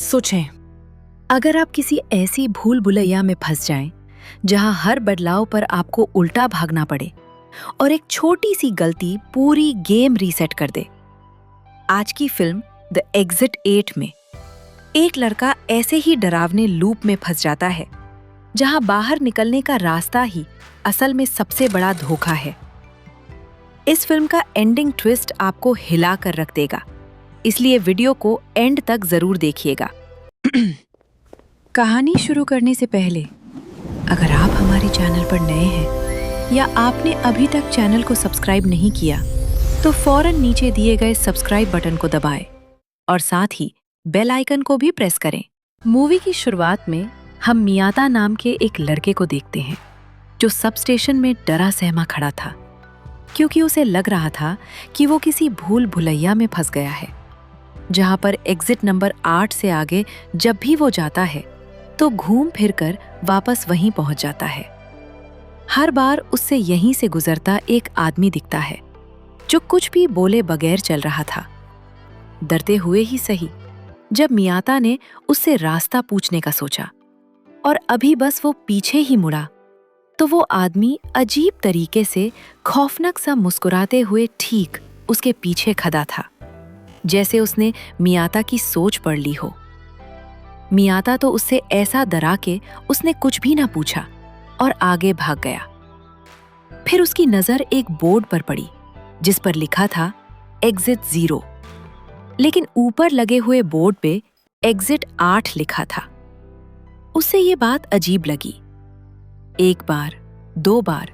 सोचें, अगर आप किसी ऐसी भूल भुलैया में फंस जाएं, जहां हर बदलाव पर आपको उल्टा भागना पड़े और एक छोटी सी गलती पूरी गेम रीसेट कर दे। आज की फिल्म द एग्जिट 8 में एक लड़का ऐसे ही डरावने लूप में फंस जाता है, जहां बाहर निकलने का रास्ता ही असल में सबसे बड़ा धोखा है। इस फिल्म का एंडिंग ट्विस्ट आपको हिला कर रख देगा, इसलिए वीडियो को एंड तक जरूर देखिएगा। कहानी शुरू करने से पहले अगर आप हमारे चैनल पर नए हैं या आपने अभी तक चैनल को सब्सक्राइब नहीं किया, तो फौरन नीचे दिए गए सब्सक्राइब बटन को दबाएं और साथ ही बेल आइकन को भी प्रेस करें। मूवी की शुरुआत में हम मियाता नाम के एक लड़के को देखते हैं, जो सब स्टेशन में डरा सहमा खड़ा था, क्योंकि उसे लग रहा था कि वो किसी भूल भुलैया में फंस गया है, जहां पर एग्जिट नंबर 8 से आगे जब भी वो जाता है तो घूम फिरकर वापस वहीं पहुंच जाता है। हर बार उससे यहीं से गुजरता एक आदमी दिखता है, जो कुछ भी बोले बगैर चल रहा था, डरते हुए ही सही। जब मियाता ने उससे रास्ता पूछने का सोचा और अभी बस वो पीछे ही मुड़ा, तो वो आदमी अजीब तरीके से खौफनाक सा मुस्कुराते हुए ठीक उसके पीछे खड़ा था, जैसे उसने मियाता की सोच पढ़ ली हो। मियाता तो उससे ऐसा डरा के उसने कुछ भी ना पूछा और आगे भाग गया। फिर उसकी नजर एक बोर्ड पर पड़ी, जिस पर लिखा था एग्जिट 0, लेकिन ऊपर लगे हुए बोर्ड पे एग्जिट 8 लिखा था। उसे ये बात अजीब लगी। एक बार, 2 बार,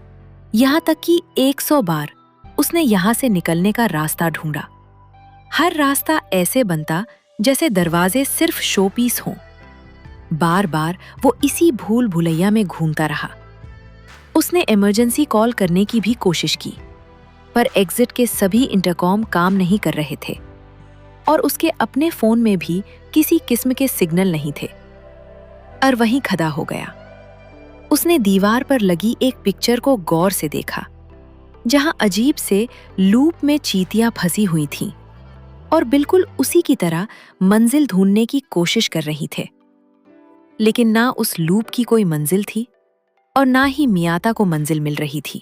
यहां तक कि 100 बार उसने यहां से निकलने का रास्ता ढूंढा। हर रास्ता ऐसे बनता जैसे दरवाजे सिर्फ शोपीस हों। बार बार वो इसी भूल भुलैया में घूमता रहा। उसने इमरजेंसी कॉल करने की भी कोशिश की, पर एग्जिट के सभी इंटरकॉम काम नहीं कर रहे थे और उसके अपने फोन में भी किसी किस्म के सिग्नल नहीं थे। और वहीं खड़ा हो गया। उसने दीवार पर लगी एक पिक्चर को गौर से देखा, जहां अजीब से लूप में चींटियां फंसी हुई थीं और बिल्कुल उसी की तरह मंजिल ढूंढने की कोशिश कर रही थे। लेकिन ना उस लूप की कोई मंजिल थी और ना ही मियाता को मंजिल मिल रही थी।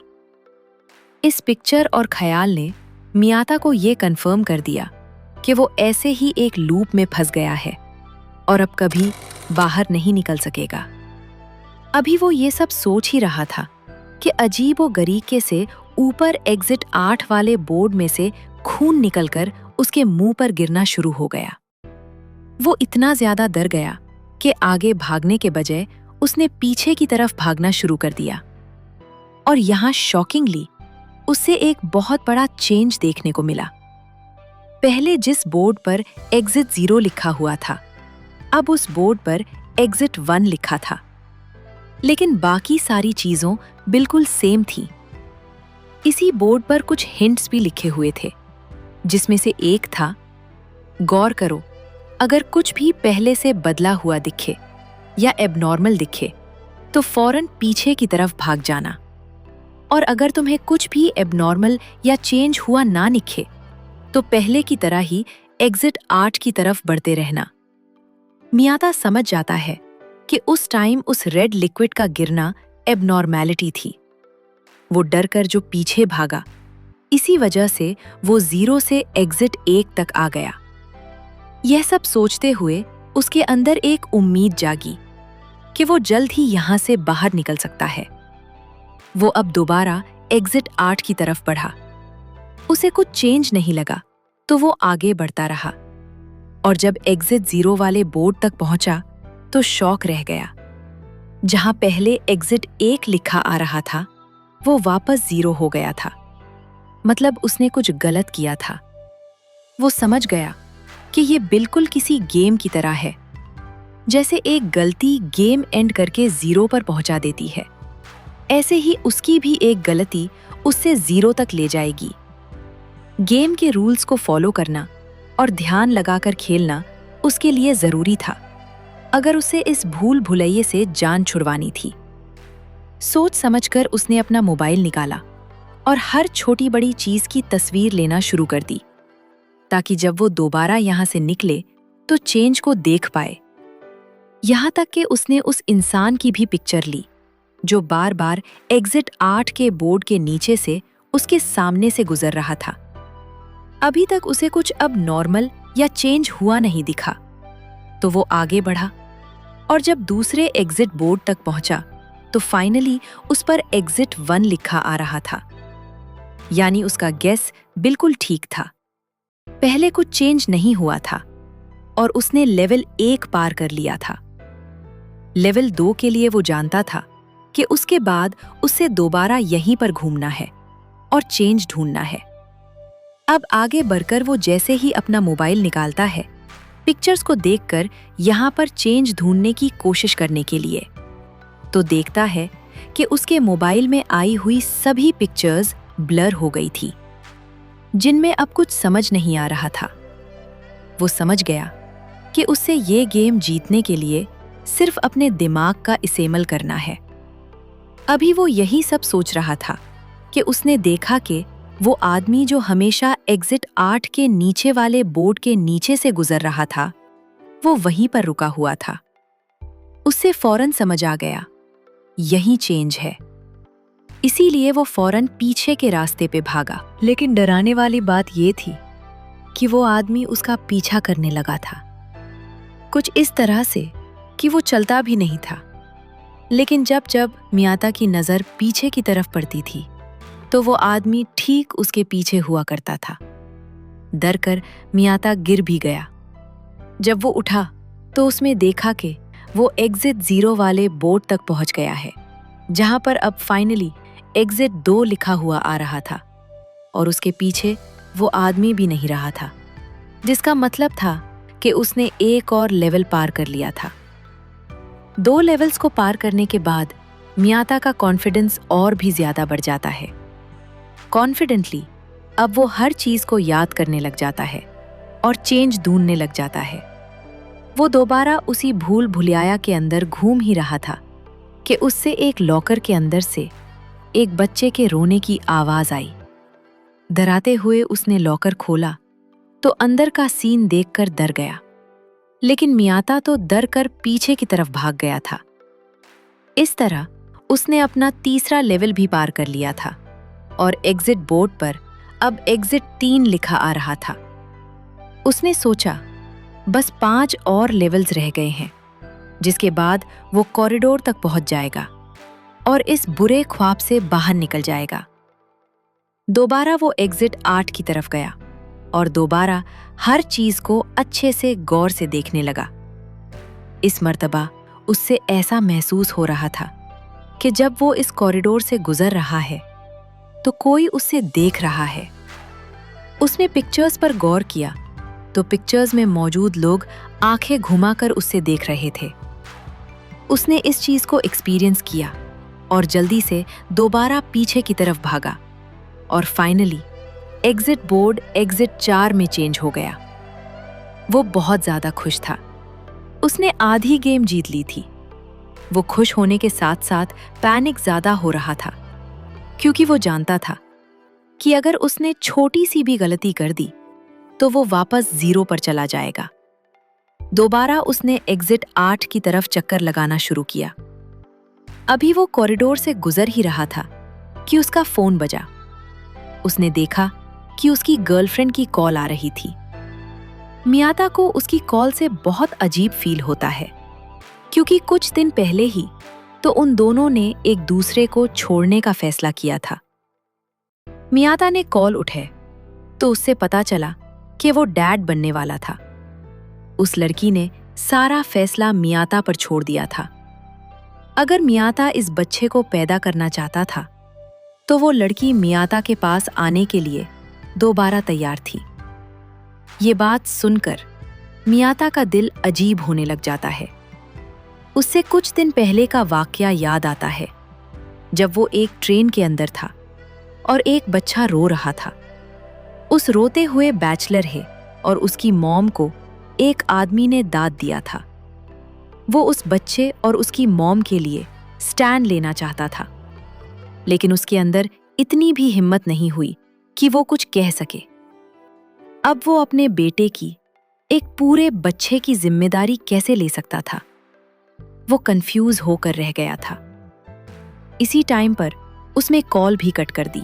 इस पिक्चर और ख्याल ने मियाता को ये कंफर्म कर दिया कि वो ऐसे ही एक लूप में फंस गया है और अब कभी बाहर नहीं निकल सकेगा। अभी वो ये सब सोच ही रहा था कि अजीबो-गरीके से ऊपर एग्जिट 8 वाले बोर्ड में से खून निकलकर उसके मुंह पर गिरना शुरू हो गया। वो इतना ज्यादा डर गया कि आगे भागने के बजाय उसने पीछे की तरफ भागना शुरू कर दिया। और यहाँ शॉकिंगली उससे एक बहुत बड़ा चेंज देखने को मिला। पहले जिस बोर्ड पर एग्जिट 0 लिखा हुआ था, अब उस बोर्ड पर एग्जिट 1 लिखा था। लेकिन बाकी सारी चीजों बिल्कुल सेम थी। इसी बोर्ड पर कुछ हिंट्स भी लिखे हुए थे, जिसमें से एक था, गौर करो, अगर कुछ भी पहले से बदला हुआ दिखे या एबनॉर्मल दिखे तो फौरन पीछे की तरफ भाग जाना, और अगर तुम्हें कुछ भी एबनॉर्मल या चेंज हुआ ना दिखे तो पहले की तरह ही एग्जिट 8 की तरफ बढ़ते रहना। मियाता समझ जाता है कि उस टाइम उस रेड लिक्विड का गिरना एबनॉर्मैलिटी थी। वो डर कर जो पीछे भागा, इसी वजह से वो 0 से एग्जिट 1 तक आ गया। यह सब सोचते हुए उसके अंदर एक उम्मीद जागी कि वो जल्द ही यहां से बाहर निकल सकता है। वो अब दोबारा एग्जिट 8 की तरफ बढ़ा। उसे कुछ चेंज नहीं लगा तो वो आगे बढ़ता रहा, और जब एग्जिट 0 वाले बोर्ड तक पहुंचा तो शॉक रह गया। जहां पहले एग्जिट 1 लिखा आ रहा था, वो वापस 0 हो गया था। मतलब उसने कुछ गलत किया था। वो समझ गया कि ये बिल्कुल किसी गेम की तरह है, जैसे एक गलती गेम एंड करके 0 पर पहुंचा देती है, ऐसे ही उसकी भी एक गलती उससे 0 तक ले जाएगी। गेम के रूल्स को फॉलो करना और ध्यान लगाकर खेलना उसके लिए जरूरी था, अगर उसे इस भूल भुलैये से जान छुड़वानी थी। सोच समझकर उसने अपना मोबाइल निकाला और हर छोटी बड़ी चीज की तस्वीर लेना शुरू कर दी, ताकि जब वो दोबारा यहाँ से निकले तो चेंज को देख पाए यहाँ तक कि उसने उस इंसान की भी पिक्चर ली जो बार बार एग्जिट 8 के बोर्ड के नीचे से उसके सामने से गुजर रहा था। अभी तक उसे कुछ अब नॉर्मल या चेंज हुआ नहीं दिखा, तो वो आगे बढ़ा और जब दूसरे एग्जिट बोर्ड तक पहुंचा तो फाइनली उस पर एग्जिट 1 लिखा आ रहा था। यानी उसका गेस बिल्कुल ठीक था। पहले कुछ चेंज नहीं हुआ था और उसने लेवल 1 पार कर लिया था। लेवल 2 के लिए वो जानता था कि उसके बाद उसे दोबारा यहीं पर घूमना है और चेंज ढूंढना है। अब आगे बढ़कर वो जैसे ही अपना मोबाइल निकालता है पिक्चर्स को देखकर यहाँ पर चेंज ढूंढने की कोशिश करने के लिए, तो देखता है कि उसके मोबाइल में आई हुई सभी पिक्चर्स ब्लर हो गई थी, जिनमें अब कुछ समझ नहीं आ रहा था। वो समझ गया कि उसे ये गेम जीतने के लिए सिर्फ अपने दिमाग का इस्तेमाल करना है। अभी वो यही सब सोच रहा था कि उसने देखा कि वो आदमी जो हमेशा एग्जिट 8 के नीचे वाले बोर्ड के नीचे से गुजर रहा था, वो वहीं पर रुका हुआ था। उससे फौरन समझ आ गया, यही चेंज है। इसीलिए वो फौरन पीछे के रास्ते पे भागा। लेकिन डराने वाली बात ये थी कि वो आदमी उसका पीछा करने लगा था, कुछ इस तरह से कि वो चलता भी नहीं था। लेकिन जब जब मियाता की नज़र पीछे की तरफ पड़ती थी तो वो आदमी ठीक उसके पीछे हुआ करता था। डर कर मियाता गिर भी गया। जब वो उठा तो उसमें देखा कि वो एग्जिट 0 वाले बोर्ड तक पहुंच गया है, जहां पर अब फाइनली एग्जिट 2 लिखा हुआ आ रहा था और उसके पीछे वो आदमी भी नहीं रहा था, जिसका मतलब था कि उसने एक और लेवल पार कर लिया था। 2 लेवल्स को पार करने के बाद मियाता का कॉन्फिडेंस और भी ज्यादा बढ़ जाता है। कॉन्फिडेंटली अब वो हर चीज को याद करने लग जाता है और चेंज ढूंढने लग जाता है। वो दोबारा उसी भूल भुलैया के अंदर घूम ही रहा था कि उससे एक लॉकर के अंदर से एक बच्चे के रोने की आवाज आई। डराते हुए उसने लॉकर खोला तो अंदर का सीन देखकर डर गया, लेकिन मियाता तो डर कर पीछे की तरफ भाग गया था। इस तरह उसने अपना तीसरा लेवल भी पार कर लिया था और एग्जिट बोर्ड पर अब एग्जिट 3 लिखा आ रहा था। उसने सोचा बस 5 और लेवल्स रह गए हैं, जिसके बाद वो कॉरिडोर तक पहुंच जाएगा और इस बुरे ख्वाब से बाहर निकल जाएगा। दोबारा वो एग्जिट 8 की तरफ गया और दोबारा हर चीज को अच्छे से गौर से देखने लगा। इस मर्तबा उससे ऐसा महसूस हो रहा था कि जब वो इस कॉरिडोर से गुजर रहा है तो कोई उसे देख रहा है। उसने पिक्चर्स पर गौर किया तो पिक्चर्स में मौजूद लोग आंखें घुमाकर उससे देख रहे थे। उसने इस चीज को एक्सपीरियंस किया और जल्दी से दोबारा पीछे की तरफ भागा और फाइनली एग्जिट बोर्ड एग्जिट 4 में चेंज हो गया। वो बहुत ज्यादा खुश था। उसने आधी गेम जीत ली थी। वो खुश होने के साथ साथ पैनिक ज्यादा हो रहा था, क्योंकि वो जानता था कि अगर उसने छोटी सी भी गलती कर दी तो वो वापस 0 पर चला जाएगा। दोबारा उसने एग्जिट 8 की तरफ चक्कर लगाना शुरू किया। अभी वो कॉरिडोर से गुजर ही रहा था कि उसका फोन बजा। उसने देखा कि उसकी गर्लफ्रेंड की कॉल आ रही थी। मियाता को उसकी कॉल से बहुत अजीब फील होता है, क्योंकि कुछ दिन पहले ही तो उन दोनों ने एक दूसरे को छोड़ने का फैसला किया था। मियाता ने कॉल उठाई तो उससे पता चला कि वो डैड बनने वाला था। उस लड़की ने सारा फैसला मियाता पर छोड़ दिया था। अगर मियाता इस बच्चे को पैदा करना चाहता था तो वो लड़की मियाता के पास आने के लिए दोबारा तैयार थी। ये बात सुनकर मियाता का दिल अजीब होने लग जाता है। उससे कुछ दिन पहले का वाकया याद आता है, जब वो एक ट्रेन के अंदर था और एक बच्चा रो रहा था। उस रोते हुए बैचलर है और उसकी मॉम को एक आदमी ने दाद दिया था। वो उस बच्चे और उसकी मॉम के लिए स्टैंड लेना चाहता था, लेकिन उसके अंदर इतनी भी हिम्मत नहीं हुई कि वो कुछ कह सके। अब वो अपने बेटे की एक पूरे बच्चे की जिम्मेदारी कैसे ले सकता था? वो कंफ्यूज होकर रह गया था। इसी टाइम पर उसने कॉल भी कट कर दी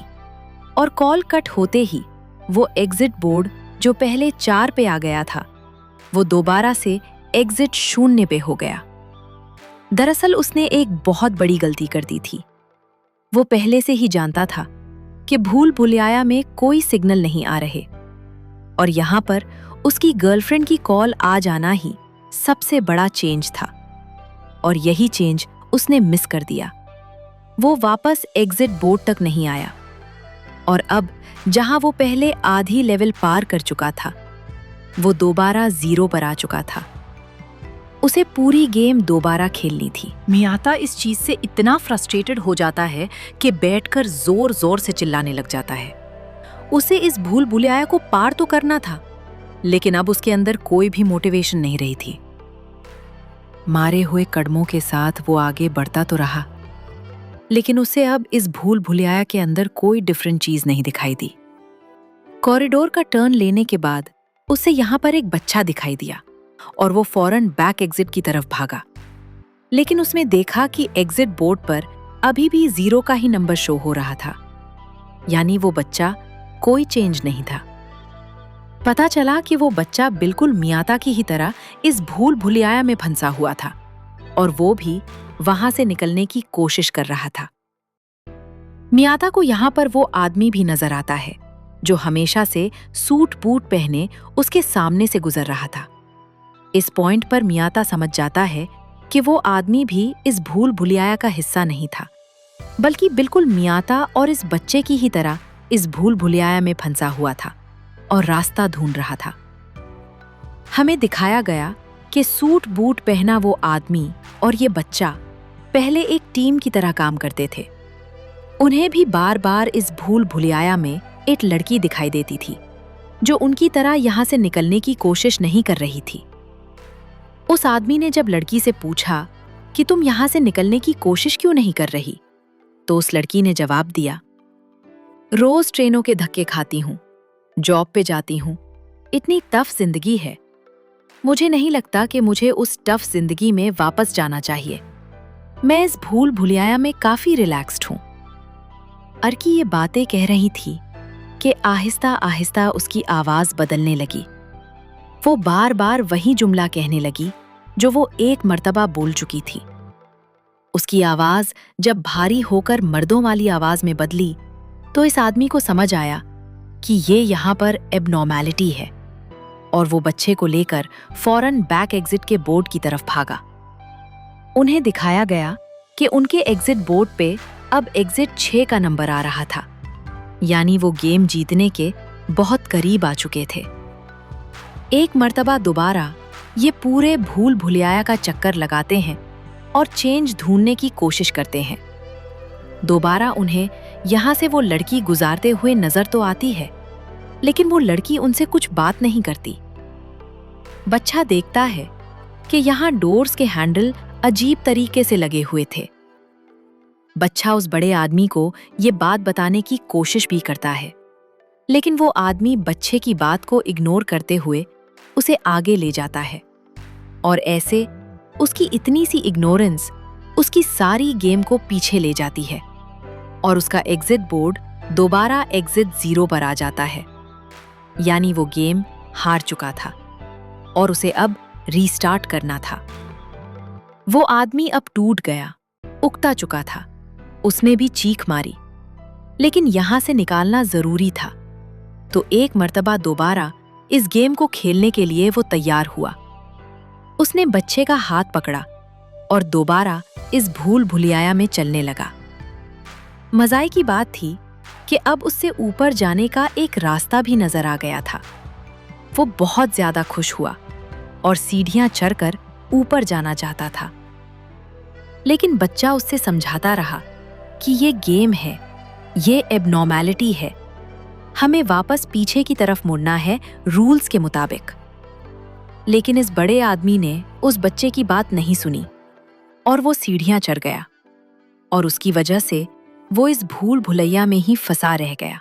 और कॉल कट होते ही वो एग्जिट बोर्ड जो पहले 4 पे आ गया था वो दोबारा से एग्जिट 0 पे हो गया। दरअसल उसने एक बहुत बड़ी गलती कर दी थी। वो पहले से ही जानता था कि भूल भुलैया में कोई सिग्नल नहीं आ रहे और यहाँ पर उसकी गर्लफ्रेंड की कॉल आ जाना ही सबसे बड़ा चेंज था और यही चेंज उसने मिस कर दिया। वो वापस एग्जिट बोर्ड तक नहीं आया और अब जहां वो पहले आधी लेवल पार कर चुका था वो दोबारा 0 पर आ चुका था। उसे पूरी गेम दोबारा खेलनी थी। मियाता इस चीज से इतना फ्रस्ट्रेटेड हो जाता है कि बैठकर जोर जोर से चिल्लाने लग जाता है। उसे इस भूल भुलैया को पार तो करना था, लेकिन अब उसके अंदर कोई भी मोटिवेशन नहीं रही थी। मारे हुए कदमों के साथ वो आगे बढ़ता तो रहा, लेकिन उसे अब इस भूल भुलैया के अंदर कोई डिफरेंट चीज नहीं दिखाई दी। कॉरिडोर का टर्न लेने के बाद उसे यहाँ पर एक बच्चा दिखाई दिया और वो फौरन बैक एग्जिट की तरफ भागा, लेकिन उसने देखा कि एग्जिट बोर्ड पर अभी भी 0 का ही नंबर शो हो रहा था, यानी वो बच्चा कोई चेंज नहीं था। पता चला कि वो बच्चा बिल्कुल मियाता की ही तरह इस भूल भुलैया में फंसा हुआ था और वो भी वहां से निकलने की कोशिश कर रहा था। मियाता को यहाँ पर वो आदमी भी नजर आता है जो हमेशा से सूट बूट पहने उसके सामने से गुजर रहा था। इस पॉइंट पर मियाता समझ जाता है कि वो आदमी भी इस भूल भुलैया का हिस्सा नहीं था, बल्कि बिल्कुल मियाता और इस बच्चे की ही तरह इस भूल भुलैया में फंसा हुआ था और रास्ता ढूंढ रहा था। हमें दिखाया गया कि सूट बूट पहना वो आदमी और ये बच्चा पहले एक टीम की तरह काम करते थे। उन्हें भी बार बार इस भूल भुलैया में एक लड़की दिखाई देती थी जो उनकी तरह यहां से निकलने की कोशिश नहीं कर रही थी। उस आदमी ने जब लड़की से पूछा कि तुम यहां से निकलने की कोशिश क्यों नहीं कर रही, तो उस लड़की ने जवाब दिया, रोज ट्रेनों के धक्के खाती हूं, जॉब पे जाती हूं, इतनी टफ जिंदगी है, मुझे नहीं लगता कि मुझे उस टफ जिंदगी में वापस जाना चाहिए। मैं इस भूल भुलैया में काफी रिलैक्स्ड हूं। अर्की ये बातें कह रही थी कि आहिस्ता आहिस्ता उसकी आवाज बदलने लगी। वो बार बार वही जुमला कहने लगी जो वो एक मर्तबा बोल चुकी थी। उसकी आवाज जब भारी होकर मर्दों वाली आवाज में बदली तो इस आदमी को समझ आया कि ये यहाँ पर एबनॉर्मैलिटी है और वो बच्चे को लेकर फौरन बैक एग्जिट के बोर्ड की तरफ भागा। उन्हें दिखाया गया कि उनके एग्जिट बोर्ड पे अब एग्जिट 6 का नंबर आ रहा था, यानी वो गेम जीतने के बहुत करीब आ चुके थे। एक मर्तबा दोबारा ये पूरे भूल भुलैया का चक्कर लगाते हैं और चेंज ढूंढने की कोशिश करते हैं। दोबारा उन्हें यहाँ से वो लड़की गुजारते हुए नजर तो आती है, लेकिन वो लड़की उनसे कुछ बात नहीं करती। बच्चा देखता है कि यहाँ डोर्स के हैंडल अजीब तरीके से लगे हुए थे। बच्चा उस बड़े आदमी को ये बात बताने की कोशिश भी करता है, लेकिन वो आदमी बच्चे की बात को इग्नोर करते हुए उसे आगे ले जाता है और ऐसे उसकी इतनी सी इग्नोरेंस उसकी सारी गेम को पीछे ले जाती है और उसका एग्जिट बोर्ड दोबारा एग्जिट 0 पर आ जाता है, यानी वो गेम हार चुका था और उसे अब रीस्टार्ट करना था। वो आदमी अब टूट गया, उकता चुका था। उसने भी चीख मारी, लेकिन यहां से निकालना जरूरी था, तो एक मर्तबा दोबारा इस गेम को खेलने के लिए वो तैयार हुआ। उसने बच्चे का हाथ पकड़ा और दोबारा इस भूल भुलैया में चलने लगा। मज़े की बात थी कि अब उससे ऊपर जाने का एक रास्ता भी नजर आ गया था। वो बहुत ज्यादा खुश हुआ और सीढ़ियां चढ़कर ऊपर जाना चाहता था, लेकिन बच्चा उससे समझाता रहा कि ये गेम है, ये एबनॉर्मैलिटी है, हमें वापस पीछे की तरफ मुड़ना है रूल्स के मुताबिक। लेकिन इस बड़े आदमी ने उस बच्चे की बात नहीं सुनी और वो सीढ़ियां चढ़ गया और उसकी वजह से वो इस भूल भुलैया में ही फंसा रह गया।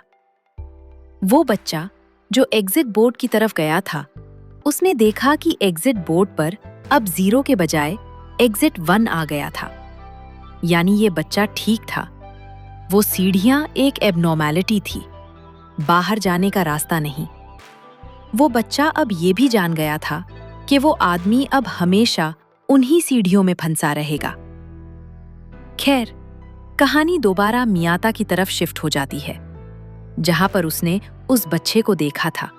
वो बच्चा जो एग्जिट बोर्ड की तरफ गया था, उसने देखा कि एग्जिट बोर्ड पर अब 0 के बजाय एग्जिट 1 आ गया था, यानी ये बच्चा ठीक था। वो सीढ़ियां एक एबनॉर्मैलिटी थी, बाहर जाने का रास्ता नहीं। वो बच्चा अब ये भी जान गया था कि वो आदमी अब हमेशा उन्हीं सीढ़ियों में फंसा रहेगा। खैर, कहानी दोबारा मियाता की तरफ शिफ्ट हो जाती है, जहां पर उसने उस बच्चे को देखा था।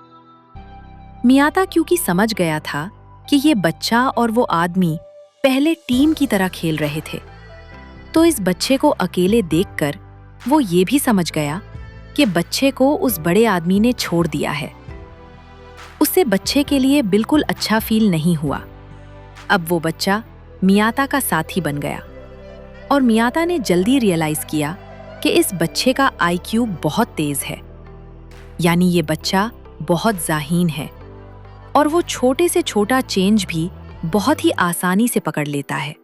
मियाता क्योंकि समझ गया था कि ये बच्चा और वो आदमी पहले टीम की तरह खेल रहे थे, तो इस बच्चे को अकेले देखकर वो ये भी समझ गया कि बच्चे को उस बड़े आदमी ने छोड़ दिया है। उससे बच्चे के लिए बिल्कुल अच्छा फील नहीं हुआ। अब वो बच्चा मियाता का साथी बन गया और मियाता ने जल्दी रियलाइज किया कि इस बच्चे का आईक्यू बहुत तेज है, यानी ये बच्चा बहुत ज़ाहीन है और वो छोटे से छोटा चेंज भी बहुत ही आसानी से पकड़ लेता है।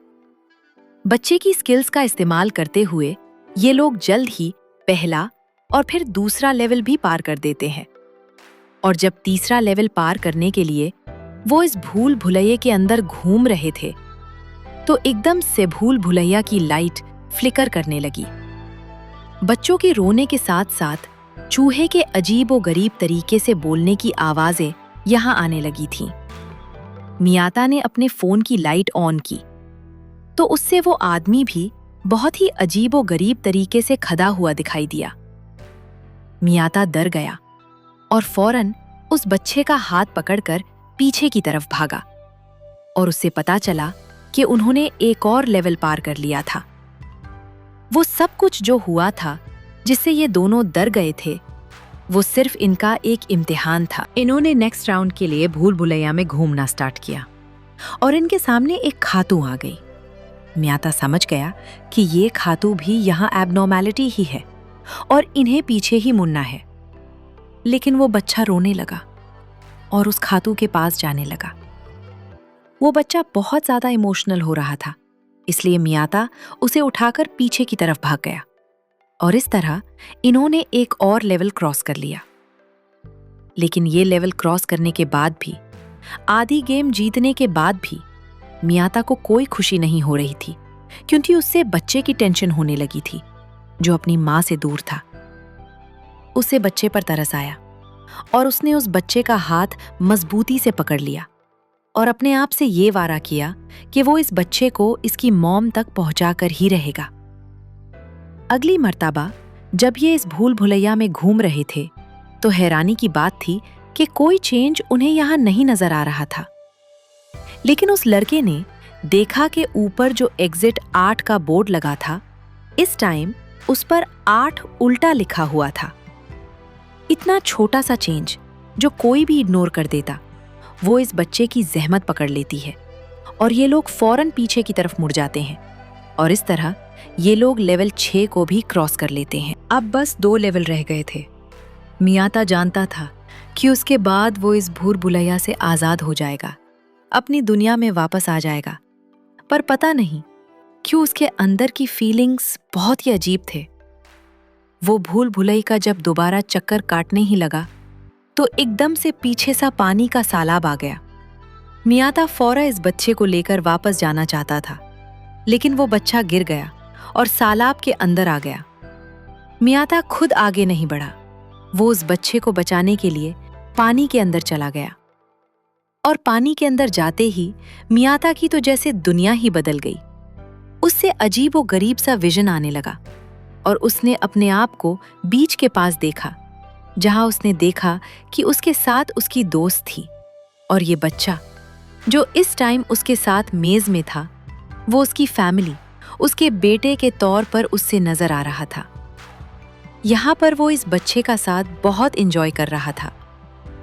बच्चे की स्किल्स का इस्तेमाल करते हुए ये लोग जल्द ही पहला और फिर दूसरा लेवल भी पार कर देते हैं। और जब तीसरा लेवल पार करने के लिए वो इस भूल भुलैया के अंदर घूम रहे थे, तो एकदम से भूल भुलैया की लाइट फ्लिकर करने लगी। बच्चों के रोने के साथ साथ चूहे के अजीबो-गरीब तरीके से बोलने की आवाजें यहां आने लगी थीं। मियाता ने अपने फोन की लाइट ऑन की, तो उससे वो आदमी भी बहुत ही अजीबो-गरीब तरीके से खड़ा हुआ दिखाई दिया। मियाता डर गया और फौरन उस बच्चे का हाथ पकड़कर पीछे की तरफ भागा और उससे पता चला कि उन्होंने एक और लेवल पार कर लिया था। वो सब कुछ जो हुआ था, जिससे ये दोनों डर गए थे, वो सिर्फ इनका एक इम्तिहान था। इन्होंने नेक्स्ट राउंड के लिए भूल भुलैया में घूमना स्टार्ट किया और इनके सामने एक खातू आ गई। मियाता समझ गया कि ये खातू भी यहाँ एबनॉर्मैलिटी ही है और इन्हें पीछे ही मुड़ना है। लेकिन वो बच्चा रोने लगा और उस खातू के पास जाने लगा। वो बच्चा बहुत ज्यादा इमोशनल हो रहा था, इसलिए मियाता उसे उठाकर पीछे की तरफ भाग गया और इस तरह इन्होंने एक और लेवल क्रॉस कर लिया। लेकिन ये लेवल क्रॉस करने के बाद भी, आधी गेम जीतने के बाद भी मियाता को कोई खुशी नहीं हो रही थी, क्योंकि उससे बच्चे की टेंशन होने लगी थी, जो अपनी माँ से दूर था। उसे बच्चे पर तरस आया और उसने उस बच्चे का हाथ मजबूती से पकड़ लिया और अपने आप से ये वादा किया कि वो इस बच्चे को इसकी मॉम तक पहुंचाकर ही रहेगा। अगली मर्तबा जब ये इस भूल भुलैया में घूम रहे थे, तो हैरानी की बात थी कि कोई चेंज उन्हें यहाँ नहीं नजर आ रहा था। लेकिन उस लड़के ने देखा कि ऊपर जो एग्जिट 8 का बोर्ड लगा था, इस टाइम उस पर 8 उल्टा लिखा हुआ था। इतना छोटा सा चेंज जो कोई भी इग्नोर कर देता, वो इस बच्चे की जहमत पकड़ लेती है और ये लोग फौरन पीछे की तरफ मुड़ जाते हैं और इस तरह ये लोग लेवल 6 को भी क्रॉस कर लेते हैं। अब बस 2 लेवल रह गए थे। मियाता जानता था कि उसके बाद वो इस भूल भुलैया से आज़ाद हो जाएगा, अपनी दुनिया में वापस आ जाएगा। पर पता नहीं क्यों उसके अंदर की फीलिंग्स बहुत ही अजीब थे। वो भूल भुलैया का जब दोबारा चक्कर काटने ही लगा, तो एकदम से पीछे सा पानी का सालाब आ गया। मियाता फौरन इस बच्चे को लेकर वापस जाना चाहता था, लेकिन वो बच्चा गिर गया और सालाब के अंदर आ गया। मियाता खुद आगे नहीं बढ़ा, वो उस बच्चे को बचाने के लिए पानी के अंदर चला गया और पानी के अंदर जाते ही मियाता की तो जैसे दुनिया ही बदल गई। उससे अजीब व गरीब सा विजन आने लगा और उसने अपने आप को बीच के पास देखा, जहां उसने देखा कि उसके साथ उसकी दोस्त थी और ये बच्चा जो इस टाइम उसके साथ मेज में था, वो उसकी फैमिली, उसके बेटे के तौर पर उससे नजर आ रहा था। यहाँ पर वो इस बच्चे का साथ बहुत एंजॉय कर रहा था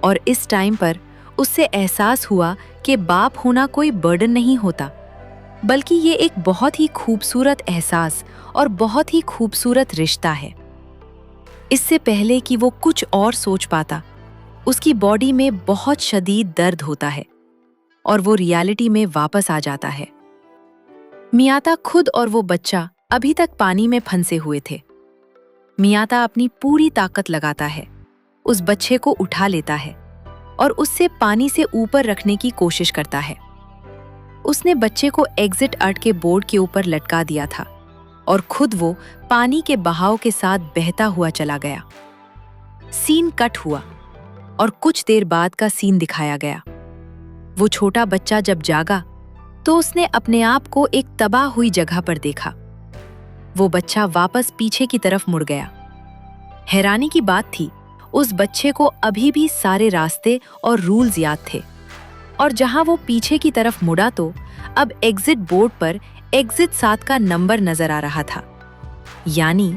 और इस टाइम पर उससे एहसास हुआ कि बाप होना कोई बर्डन नहीं होता, बल्कि ये एक बहुत ही खूबसूरत एहसास और बहुत ही खूबसूरत रिश्ता है। इससे पहले कि वो कुछ और सोच पाता, उसकी बॉडी में बहुत शदीद दर्द होता है और वो रियलिटी में वापस आ जाता है। मियाता खुद और वो बच्चा अभी तक पानी में फंसे हुए थे। मियाता अपनी पूरी ताकत लगाता है, उस बच्चे को उठा लेता है और उससे पानी से ऊपर रखने की कोशिश करता है। उसने बच्चे को एग्जिट आर्ट के बोर्ड के ऊपर लटका दिया था और खुद वो पानी के बहाव के साथ बहता हुआ चला गया। सीन कट हुआ और कुछ देर बाद का सीन दिखाया गया। वो छोटा बच्चा जब जागा तो उसने अपने आप को एक तबाह हुई जगह पर देखा। वो बच्चा वापस पीछे की तरफ मुड़ गया। हैरानी की बात थी, उस बच्चे को अभी भी सारे रास्ते और रूल्स याद थे और जहां वो पीछे की तरफ मुड़ा तो अब एग्जिट बोर्ड पर एग्जिट 7 का नंबर नजर आ रहा था। यानी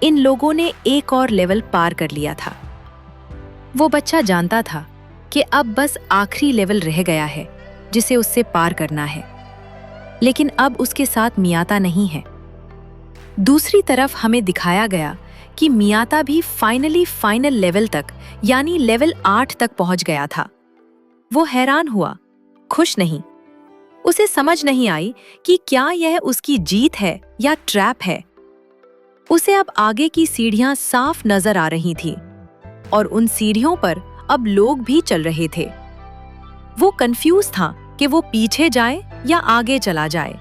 इन लोगों ने एक और लेवल पार कर लिया था। वो बच्चा जानता था कि अब बस आखिरी लेवल रह गया है जिसे उससे पार करना है, लेकिन अब उसके साथ मियाता नहीं है। दूसरी तरफ हमें दिखाया गया कि मियाता भी फाइनल लेवल तक यानी लेवल 8 तक पहुंच गया था। वो हैरान हुआ, खुश नहीं। उसे समझ नहीं आई कि क्या यह उसकी जीत है या ट्रैप है। उसे अब आगे की सीढ़ियां साफ नजर आ रही थीं और उन सीढ़ियों पर अब लोग भी चल रहे थे। वो कंफ्यूज था कि वो पीछे जाए या आगे चला जाए।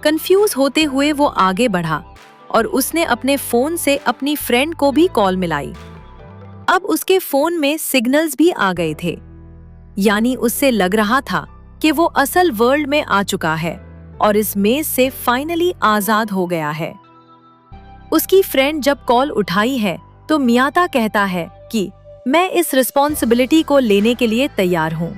कंफ्यूज होते हुए वो आगे बढ़ा और उसने अपने फोन से अपनी फ्रेंड को भी कॉल मिलाई। अब उसके फोन में सिग्नल्स भी आ गए थे, यानी उससे लग रहा था कि वो असल वर्ल्ड में आ चुका है और इस मेज से फाइनली आजाद हो गया है। उसकी फ्रेंड जब कॉल उठाई है तो मियाता कहता है कि मैं इस रिस्पॉन्सिबिलिटी को लेने के लिए तैयार हूं।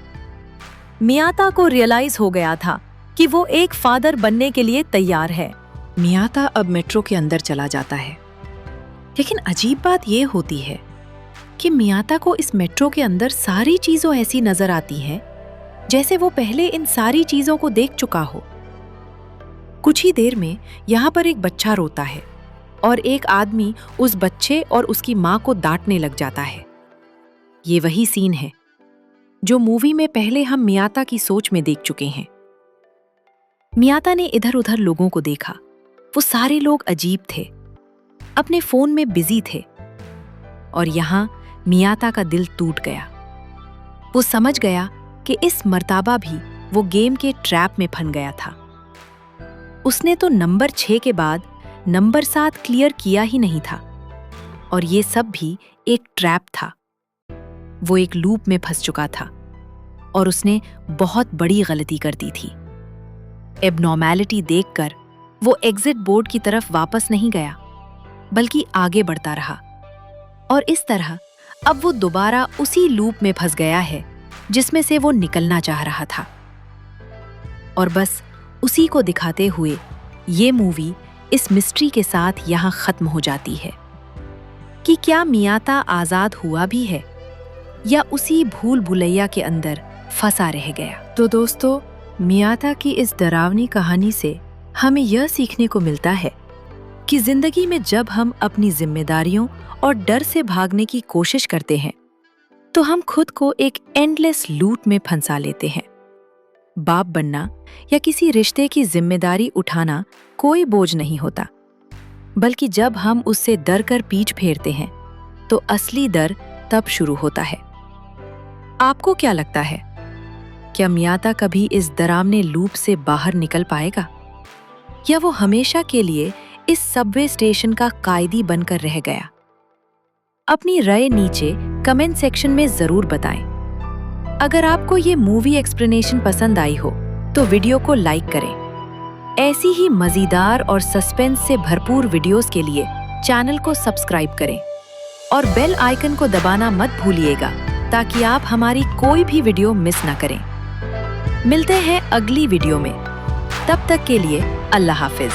मियाता को रियलाइज हो गया था कि वो एक फादर बनने के लिए तैयार है। मियाता अब मेट्रो के अंदर चला जाता है, लेकिन अजीब बात ये होती है कि मियाता को इस मेट्रो के अंदर सारी चीजों ऐसी नजर आती हैं जैसे वो पहले इन सारी चीजों को देख चुका हो। कुछ ही देर में यहाँ पर एक बच्चा रोता है और एक आदमी उस बच्चे और उसकी माँ को डांटने लग जाता है। ये वही सीन है जो मूवी में पहले हम मियाता की सोच में देख चुके हैं। मियाता ने इधर उधर लोगों को देखा। वो सारे लोग अजीब थे, अपने फोन में बिजी थे और यहाँ मियाता का दिल टूट गया। वो समझ गया कि इस मर्तबा भी वो गेम के ट्रैप में फंस गया था। उसने तो नंबर 6 के बाद नंबर 7 क्लियर किया ही नहीं था और ये सब भी एक ट्रैप था। वो एक लूप में फंस चुका था और उसने बहुत बड़ी गलती कर दी थी। एबनॉर्मैलिटी देखकर वो एग्जिट बोर्ड की तरफ वापस नहीं गया, बल्कि आगे बढ़ता रहा और इस तरह अब वो दोबारा उसी लूप में फंस गया है जिसमें से वो निकलना चाह रहा था। और बस उसी को दिखाते हुए ये मूवी इस मिस्ट्री के साथ यहाँ खत्म हो जाती है कि क्या मियाता आजाद हुआ भी है या उसी भूल भुलैया के अंदर फंसा रह गया। तो दोस्तों, मियाता की इस डरावनी कहानी से हमें यह सीखने को मिलता है कि जिंदगी में जब हम अपनी जिम्मेदारियों और डर से भागने की कोशिश करते हैं तो हम खुद को एक एंडलेस लूप में फंसा लेते हैं। बाप बनना या किसी रिश्ते की जिम्मेदारी उठाना कोई बोझ नहीं होता, बल्कि जब हम उससे डर कर पीठ फेरते हैं तो असली डर तब शुरू होता है। आपको क्या लगता है, क्या मियाता कभी इस डरावने लूप से बाहर निकल पाएगा या वो हमेशा के लिए इस सबवे स्टेशन का कायदी बनकर रह गया? अपनी राय नीचे कमेंट सेक्शन में जरूर बताएं। अगर आपको ये मूवी एक्सप्लेनेशन पसंद आई हो तो वीडियो को लाइक करें। ऐसी ही मजेदार और सस्पेंस से भरपूर वीडियोस के लिए चैनल को सब्सक्राइब करें और बेल आइकन को दबाना मत भूलिएगा ताकि आप हमारी कोई भी वीडियो मिस ना करें। मिलते हैं अगली वीडियो में, तब तक के लिए अल्लाह हाफिज।